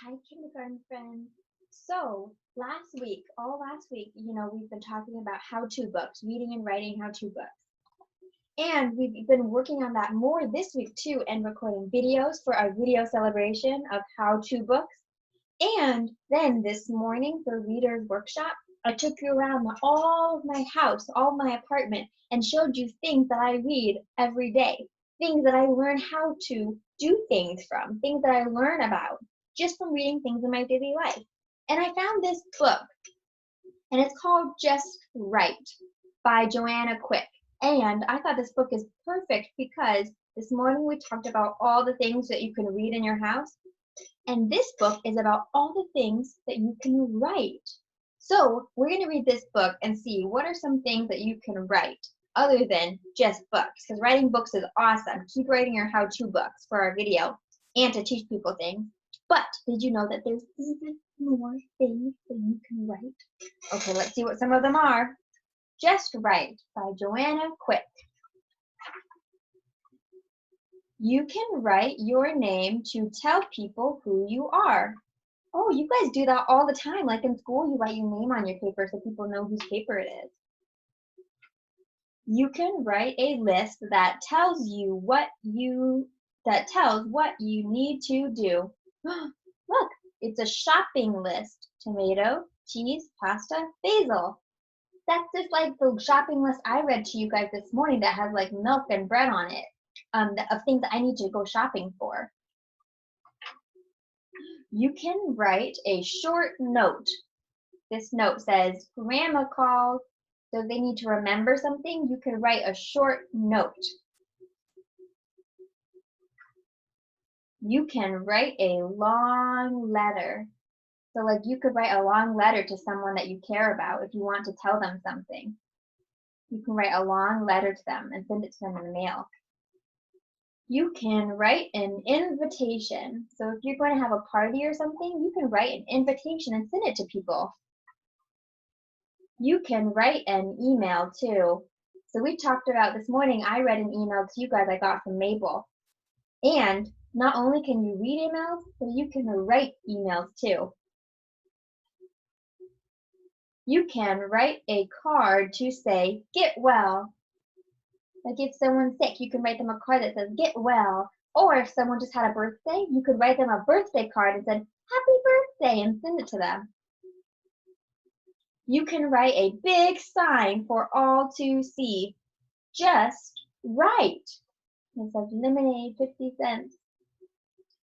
Hi, kindergarten friends. So, all last week, we've been talking about how-to books, reading and writing how-to books. And we've been working on that more this week too, and recording videos for our video celebration of how-to books. And then this morning for Reader's Workshop, I took you around all of my house, all my apartment, and showed you things that I read every day, things that I learn how to do things from, things that I learn about just from reading things in my daily life. And I found this book, and it's called Just Right by Joanna Quick. And I thought this book is perfect because this morning we talked about all the things that you can read in your house. And this book is about all the things that you can write. So we're going to read this book and see what are some things that you can write other than just books. Because writing books is awesome. Keep writing your how-to books for our video and to teach people things. But did you know that there's even more things that you can write? Okay, let's see what some of them are. Just Right by Joanna Quick. You can write your name to tell people who you are. Oh, you guys do that all the time. Like in school, you write your name on your paper so people know whose paper it is. You can write a list that tells what you need to do. Look, it's a shopping list. Tomato, cheese, pasta, basil. That's just like the shopping list I read to you guys this morning that has like milk and bread on it, of things that I need to go shopping for. You can write a short note. This note says, Grandma called. So if they need to remember something, you can write a short note. You can write a long letter. So like you could write a long letter to someone that you care about if you want to tell them something. You can write a long letter to them and send it to them in the mail. You can write an invitation. So if you're going to have a party or something, you can write an invitation and send it to people. You can write an email too. So we talked about this morning, I read an email to you guys I got from Mabel. And not only can you read emails, but you can write emails too. You can write a card to say, get well. Like if someone's sick, you can write them a card that says, get well. Or if someone just had a birthday, you could write them a birthday card and say, happy birthday, and send it to them. You can write a big sign for all to see. Just right. It says lemonade, 50 cents.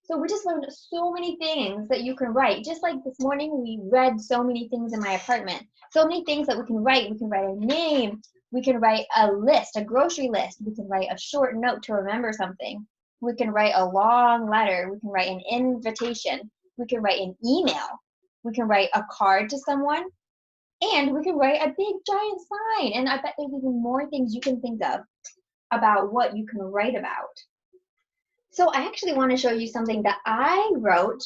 So we just learned so many things that you can write. Just like this morning, we read so many things in my apartment. So many things that we can write. We can write a name. We can write a list, a grocery list. We can write a short note to remember something. We can write a long letter. We can write an invitation. We can write an email. We can write a card to someone. And we can write a big giant sign. And I bet there's even more things you can think of about what you can write about. So I actually want to show you something that I wrote.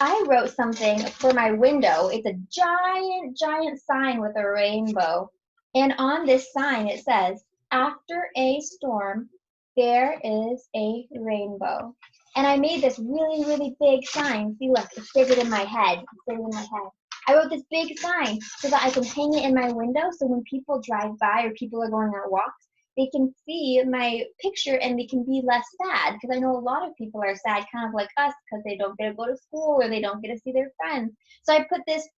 I wrote something for my window. It's a giant, giant sign with a rainbow. And on this sign it says, after a storm, there is a rainbow. And I made this really, really big sign. See, look, it's bigger than my head. It's bigger than my head. I wrote this big sign so that I can hang it in my window so when people drive by or people are going on walks, they can see my picture and they can be less sad, because I know a lot of people are sad, kind of like us, because they don't get to go to school or they don't get to see their friends. So I put this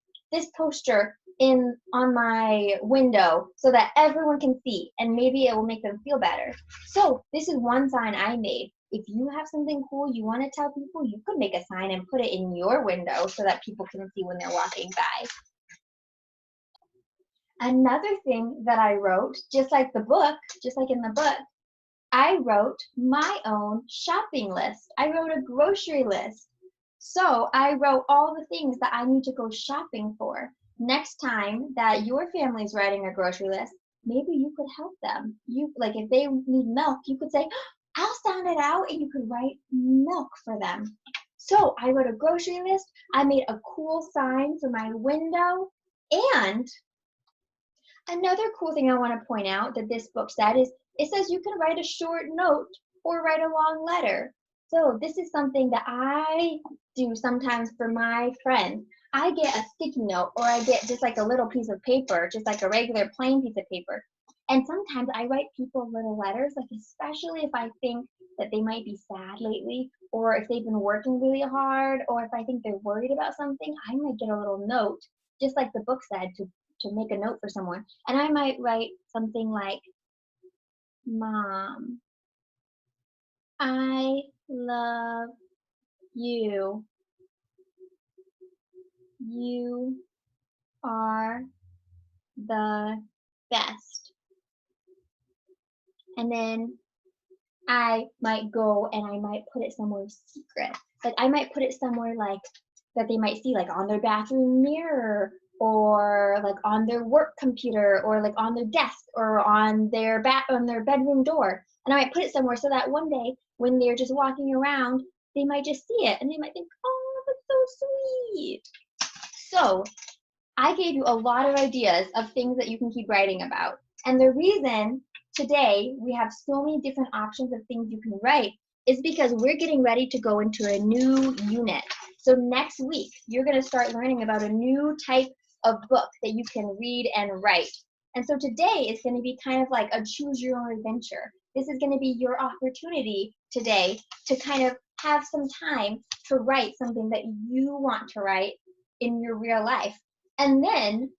poster on my window so that everyone can see, and maybe it will make them feel better. So this is one sign I made. If you have something cool you want to tell people, you could make a sign and put it in your window so that people can see when they're walking by. Another thing that I wrote, just like in the book, I wrote my own shopping list. I wrote a grocery list. So I wrote all the things that I need to go shopping for. Next time that your family's writing a grocery list, maybe you could help them. Like if they need milk, you could say, I'll sound it out, and you could write milk for them. So I wrote a grocery list. I made a cool sign for my window, and another cool thing I want to point out that this book said is it says you can write a short note or write a long letter. So this is something that I do sometimes for my friends. I get a sticky note or I get just like a little piece of paper, just like a regular plain piece of paper. And sometimes I write people little letters, like especially if I think that they might be sad lately, or if they've been working really hard, or if I think they're worried about something, I might get a little note, just like the book said, to make a note for someone. And I might write something like, Mom, I love you. You are the best. And then I might go and I might put it somewhere secret. Like I might put it somewhere like that they might see, like on their bathroom mirror, or like on their work computer, or like on their desk, or on their bedroom door. And I might put it somewhere so that one day when they're just walking around, they might just see it and they might think, oh, that's so sweet. So I gave you a lot of ideas of things that you can keep writing about. And the reason today we have so many different options of things you can write is because we're getting ready to go into a new unit. So next week, you're going to start learning about a new type of book that you can read and write. And so today is going to be kind of like a choose your own adventure. This is going to be your opportunity today to kind of have some time to write something that you want to write in your real life. And then,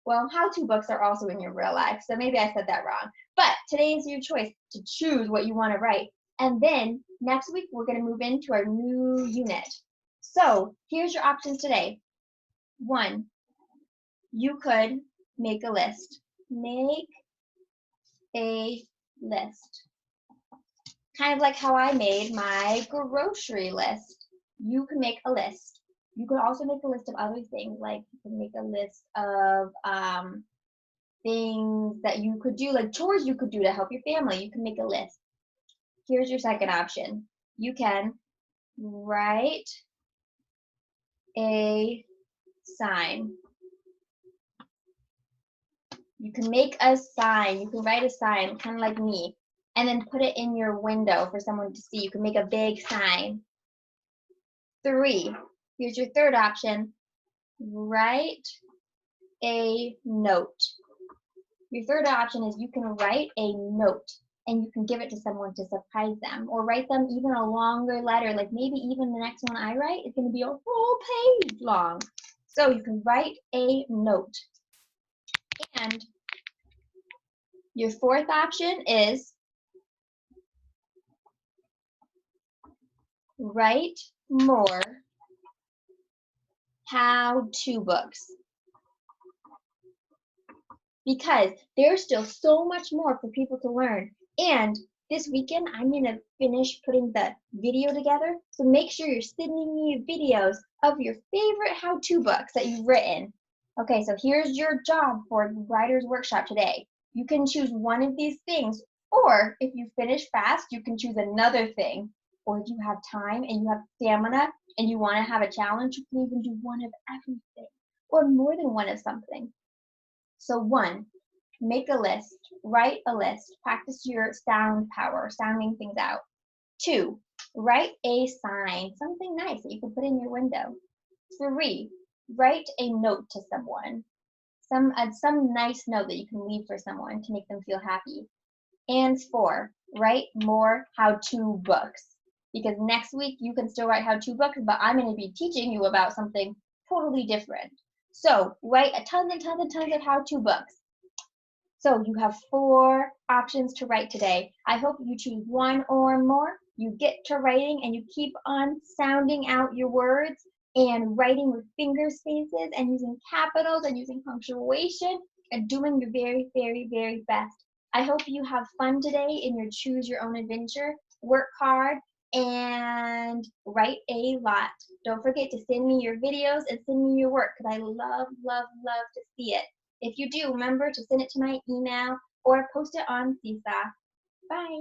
well, how-to books are also in your real life, so maybe I said that wrong. But today is your choice to choose what you want to write. And then next week, we're going to move into our new unit. So here's your options today. 1, you could make a list. Make a list. Kind of like how I made my grocery list. You can make a list. You could also make a list of other things, like you can make a list of things that you could do, like chores you could do to help your family. You can make a list. Here's your second option. You can write a sign. You can make a sign. You can write a sign, kind of like me, and then put it in your window for someone to see. You can make a big sign. 3, here's your third option. Write a note. Your third option is you can write a note and you can give it to someone to surprise them, or write them even a longer letter, like maybe even the next one I write is going to be a whole page long. So you can write a note. And your fourth option is write more how-to books. Because there's still so much more for people to learn. And this weekend, I'm going to finish putting the video together. So make sure you're sending me videos of your favorite how-to books that you've written. Okay, so here's your job for Writer's Workshop today. You can choose one of these things, or if you finish fast, you can choose another thing. Or if you have time and you have stamina and you want to have a challenge, you can even do one of everything, or more than one of something. So 1, make a list, write a list, practice your sound power, sounding things out. 2, write a sign, something nice that you can put in your window. 3, write a note to someone, some nice note that you can leave for someone to make them feel happy. And 4, write more how-to books. Because next week you can still write how-to books, but I'm going to be teaching you about something totally different. So write a tons and tons and tons of how-to books. So you have 4 options to write today. I hope you choose one or more. You get to writing and you keep on sounding out your words and writing with finger spaces and using capitals and using punctuation and doing your very, very, very best. I hope you have fun today in your choose your own adventure. Work hard and write a lot. Don't forget to send me your videos and send me your work because I love, love, love to see it. If you do, remember to send it to my email or post it on Seesaw. Bye.